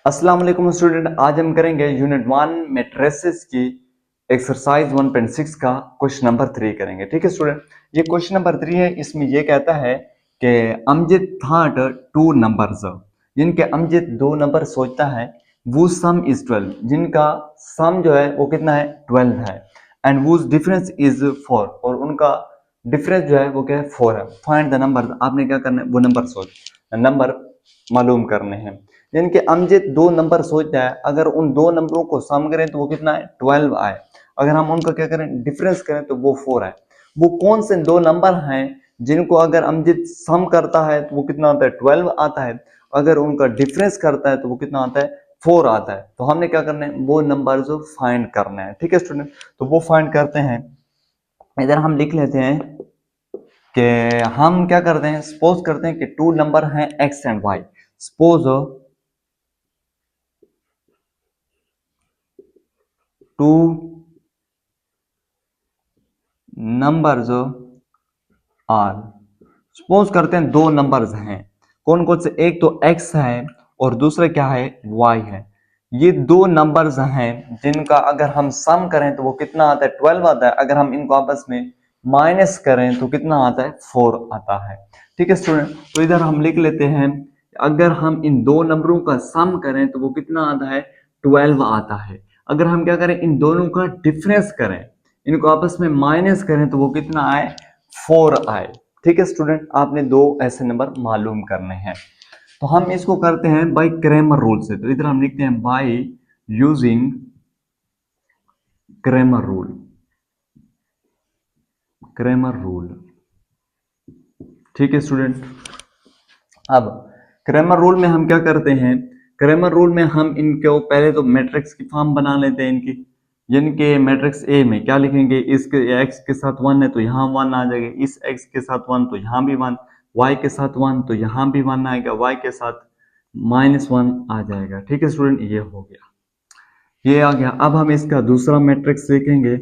अस्सलाम वालेकुम स्टूडेंट। आज हम करेंगे यूनिट 1 मैट्रिसेस की एक्सरसाइज 1.6 का क्वेश्चन नंबर 3 करेंगे। ठीक है स्टूडेंट, ये क्वेश्चन नंबर 3 है। इसमें ये कहता है कि अमजद थॉट टू नंबर्स, जिनके अमजद दो नंबर सोचता है, वो सम इज 12, जिनका सम जो है वो कितना है 12 है, एंड वो डिफरेंस इज 4, और उनका डिफरेंस जो है वो क्या है 4 है। फाइंड द नंबर, आपने क्या करना है वो नंबर मालूम करने हैं। जिनके अमजद दो नंबर सोचता है, अगर उन दो नंबरों को सम करें तो वो कितना है 12 आए, अगर हम उनका क्या करें डिफरेंस करें तो वो 4 आए। वो कौन से दो नंबर हैं जिनको अगर अमजद सम करता है तो वो कितना आता है 12 आता है, अगर उनका डिफरेंस करता है तो वो कितना आता है 4 आता है। तो हमने क्या करना है वो नंबर जो फाइंड करना है। ठीक है स्टूडेंट, तो वो फाइंड करते हैं। इधर हम लिख लेते हैं कि हम क्या करते हैं, सपोज करते हैं कि टू नंबर हैं X and Y. Suppose two numbers are, suppose करते हैं दो नंबर्स हैं, कौन कौन से, एक तो x है और दूसरा क्या है y है। ये दो नंबर्स हैं जिनका अगर हम सम करें तो वो कितना आता है 12 आता है, अगर हम इनको आपस में माइनस करें तो कितना आता है 4 आता है। ठीक है स्टूडेंट, तो इधर हम लिख लेते हैं, अगर हम इन दो नंबरों का सम करें तो वो कितना आता है 12 आता है। अगर हम क्या करें इन दोनों का डिफरेंस करें, इनको आपस में माइनस करें तो वो कितना आए 4 आए। ठीक है स्टूडेंट, आपने दो ऐसे नंबर मालूम करने हैं। तो हम इसको करते हैं बाय क्रैमर रूल से। तो इधर हम लिखते हैं by using Cramer rule. Cramer rule, ठीक है स्टूडेंट। अब क्रैमर रूल में हम क्या करते हैं, क्रैमर रूल में हम इनको पहले तो मैट्रिक्स की फॉर्म बना लेते हैं इनकी। जिनके मैट्रिक्स ए में क्या लिखेंगे, इसके एक्स के साथ 1 है तो यहाँ 1 आ जाएगा, इस एक्स के साथ 1 तो यहाँ भी 1, वाई के साथ 1 तो यहाँ भी 1 आएगा, वाई के साथ -1 आ जाएगा। ठीक है स्टूडेंट, ये हो गया, ये आ गया। अब हम इसका दूसरा मैट्रिक्स देखेंगे,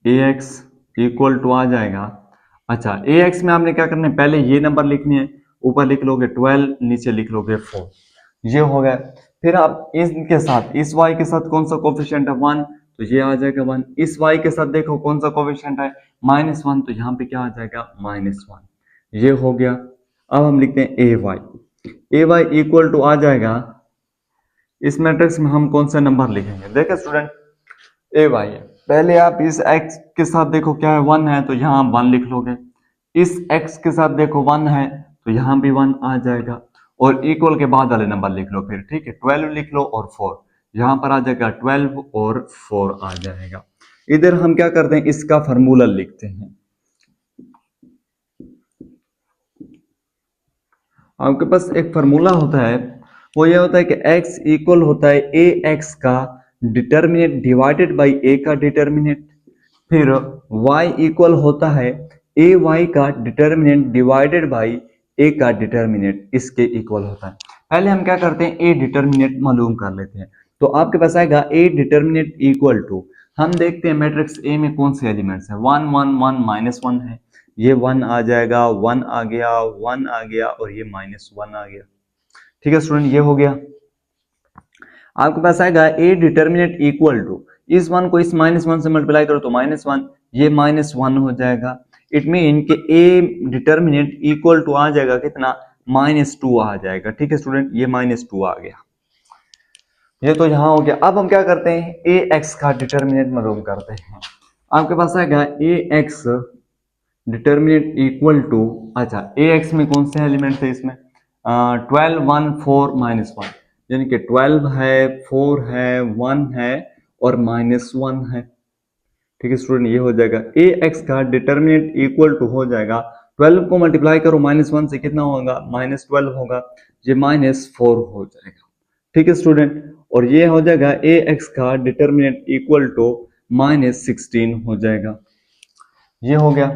ए एक्स इक्वल टू आ जाएगा। अच्छा, ए एक्स में आपने क्या करना है, पहले ये नंबर लिखनी है, ऊपर लिख लोगे 12, नीचे लिख लोगे 4, ये हो गया। फिर आप इनके साथ, इस y के साथ कौन सा कोफिशिएंट है 1, तो ये आ जाएगा 1। इस y के साथ देखो कौन सा कोफिशिएंट है -1, तो यहाँ पे क्या आ जाएगा -1, ये हो गया। अब हम लिखते हैं ए वाई इक्वल टू आ जाएगा, इस मैट्रिक्स में हम कौन सा नंबर लिखेंगे, देखिए स्टूडेंट ए वाई है, पहले आप इस x के साथ देखो क्या है 1 है तो यहाँ 1 लिख लोगे, इस x के साथ देखो 1 है तो यहाँ भी 1 आ जाएगा, और इक्वल के बाद वाले नंबर लिख लो फिर। ठीक है, 12 लिख लो और 4, यहाँ पर आ जाएगा 12 और 4 आ जाएगा। इधर हम क्या करते हैं इसका फार्मूला लिखते हैं। आपके पास एक फार्मूला होता है, वो ये होता है कि x इक्वल होता है ए एक्स का डिटर्मिनेंट डिवाइडेड बाई ए का डिटर्मिनेंट, फिर y इक्वल होता है ए वाई का डिटर्मिनेंट डिवाइडेड बाई ए का डिटर्मिनेंट, इसके इक्वल होता है। पहले हम क्या करते हैं ए डिटर्मिनेंट मालूम कर लेते हैं। तो आपके पास आएगा ए डिटर्मिनेंट इक्वल टू, हम देखते हैं मैट्रिक्स ए में कौन से एलिमेंट्स हैं, 1 1 1 -1 है, ये 1 आ जाएगा, 1 आ गया, 1 आ गया और ये -1 आ गया। ठीक है स्टूडेंट, ये हो गया। आपके पास आएगा ए डिटर्मिनेंट इक्वल टू, इस 1 को इस -1 से मल्टीप्लाई करो तो -1, ये -1 हो जाएगा। इट मीन कि ए डिटर्मिनेंट इक्वल टू आ जाएगा कितना -2 आ जाएगा। ठीक है स्टूडेंट, ये -2 आ गया, ये तो यहां हो गया। अब हम क्या करते हैं ए एक्स का डिटर्मिनेंट मालूम करते हैं। आपके पास आएगा ए एक्स डिटर्मिनेंट इक्वल टू, अच्छा ए एक्स में कौन से एलिमेंट है इसमें 12 1 4 -1, यानी कि 12 है, 4 है, 1 है और -1 है। ठीक है स्टूडेंट, ये हो जाएगा ए एक्स का डिटर्मिनेंट इक्वल टू हो जाएगा 12 को मल्टीप्लाई करो -1 से कितना होगा -12 होगा, ये -4 हो जाएगा। ठीक है स्टूडेंट, और ये हो जाएगा ए एक्स का डिटर्मिनेंट इक्वल टू -16 हो जाएगा, ये हो गया।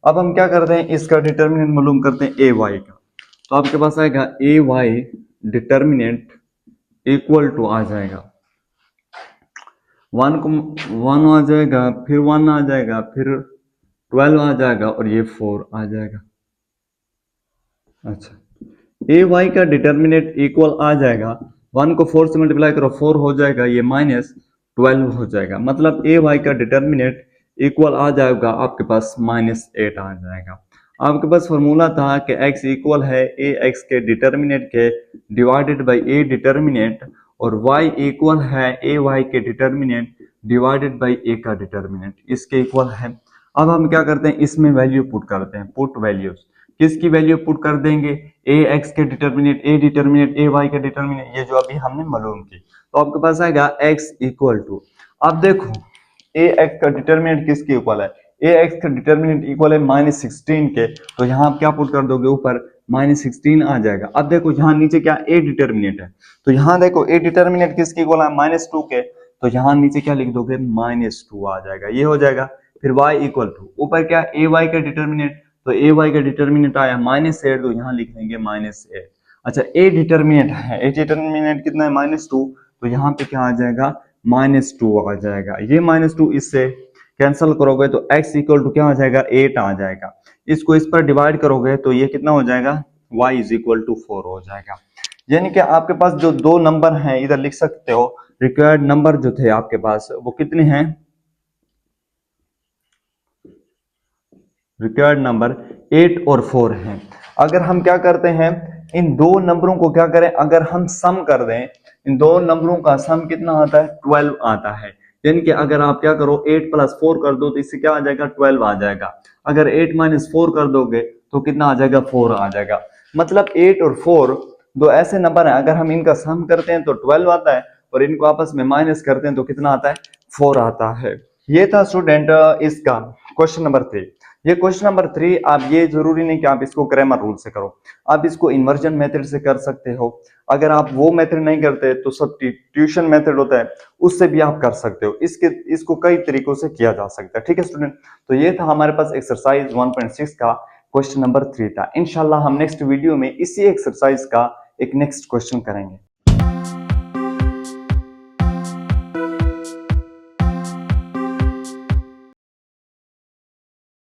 अब हम क्या करते हैं इसका डिटर्मिनेंट मालूम करते हैं ए वाई का। तो आपके पास आएगा ए वाई डिटर्मिनेंट इक्वल टू आ जाएगा 1 को 1 आ जाएगा, फिर 1 आ जाएगा, फिर 12 आ जाएगा और ये 4 आ जाएगा। अच्छा, ए वाई का डिटर्मिनेंट इक्वल आ जाएगा 1 को 4 से मल्टीप्लाई करो 4 हो जाएगा, ये -12 हो जाएगा। मतलब ए वाई का डिटर्मिनेंट इक्वल आ जाएगा आपके पास -8 आ जाएगा। आपके पास फॉर्मूला था कि x इक्वल है ए एक्स के डिटर्मिनेंट के डिवाइडेड बाई ए डिटर्मिनेंट, और y इक्वल है ए वाई के डिटर्मिनेंट डिवाइडेड बाई ए का डिटर्मिनेंट, इसके इक्वल है। अब हम क्या करते हैं, इसमें वैल्यू पुट करते हैं, पुट वैल्यूज। किसकी वैल्यू पुट कर देंगे, ए एक्स के determinant, A determinant, A Y के डिटर्मिनेंट, ये जो अभी हमने मालूम की। तो आपके पास आएगा x इक्वल टू, अब देखो ए एक्स का डिटर्मिनेंट किसके इक्वल है, ए एक्स का डिटर्मिनेंट इक्वल है -16 के, तो यहाँ आप क्या पुट कर दोगे, ऊपर -16 आ जाएगा। अब देखो यहाँ नीचे क्या ए डिटर्मिनेंट है, तो यहाँ देखो ए डिटर्मिनेंट किसके इक्वल है, -2 के, तो यहाँ नीचे क्या लिख दोगे, -2 आ जाएगा, ये हो जाएगा। फिर y इक्वल टू, ऊपर क्या ए वाई का डिटर्मिनेंट, तो ए वाई का डिटर्मिनेंट आया -8, तो यहाँ लिख देंगे -8। अच्छा ए डिटर्मिनेंट है, ए डिटर्मिनेंट कितना है, -2, तो यहाँ पे क्या आ जाएगा, -2 आ जाएगा। ये -2 इससे कैंसिल करोगे तो x इक्वल टू क्या आ जाएगा, 8 आ जाएगा। इसको इस पर डिवाइड करोगे तो ये कितना हो जाएगा, y इज इक्वल टू 4 हो जाएगा। यानी कि आपके पास जो दो नंबर हैं इधर लिख सकते हो, रिक्वायर्ड नंबर जो थे आपके पास वो कितने हैं, रिक्वायर्ड नंबर 8 और 4 हैं। अगर हम क्या करते हैं, इन दो नंबरों को क्या करें, अगर हम सम कर दें, इन दो नंबरों का सम कितना आता है, 12 आता है। यानी कि अगर आप क्या करो 8 + 4 कर दो तो इससे क्या आ जाएगा, 12 आ जाएगा। अगर 8 - 4 कर दोगे तो कितना आ जाएगा, 4 आ जाएगा। मतलब 8 और 4 दो ऐसे नंबर हैं, अगर हम इनका सम करते हैं तो 12 आता है, और इनको आपस में माइनस करते हैं तो कितना आता है, 4 आता है। ये था स्टूडेंट इसका क्वेश्चन नंबर 3। ये क्वेश्चन नंबर 3 आप ये जरूरी नहीं कि आप इसको ग्रामर रूल से करो, आप इसको इन्वर्जन मेथड से कर सकते हो। अगर आप वो मेथड नहीं करते तो सब्स्टिट्यूशन मेथड होता है, उससे भी आप कर सकते हो। इसको कई तरीकों से किया जा सकता है। ठीक है स्टूडेंट, तो ये था हमारे पास एक्सरसाइज 1.6 का क्वेश्चन नंबर 3 था। इंशाल्लाह हम नेक्स्ट वीडियो में इसी एक्सरसाइज का एक नेक्स्ट क्वेश्चन करेंगे।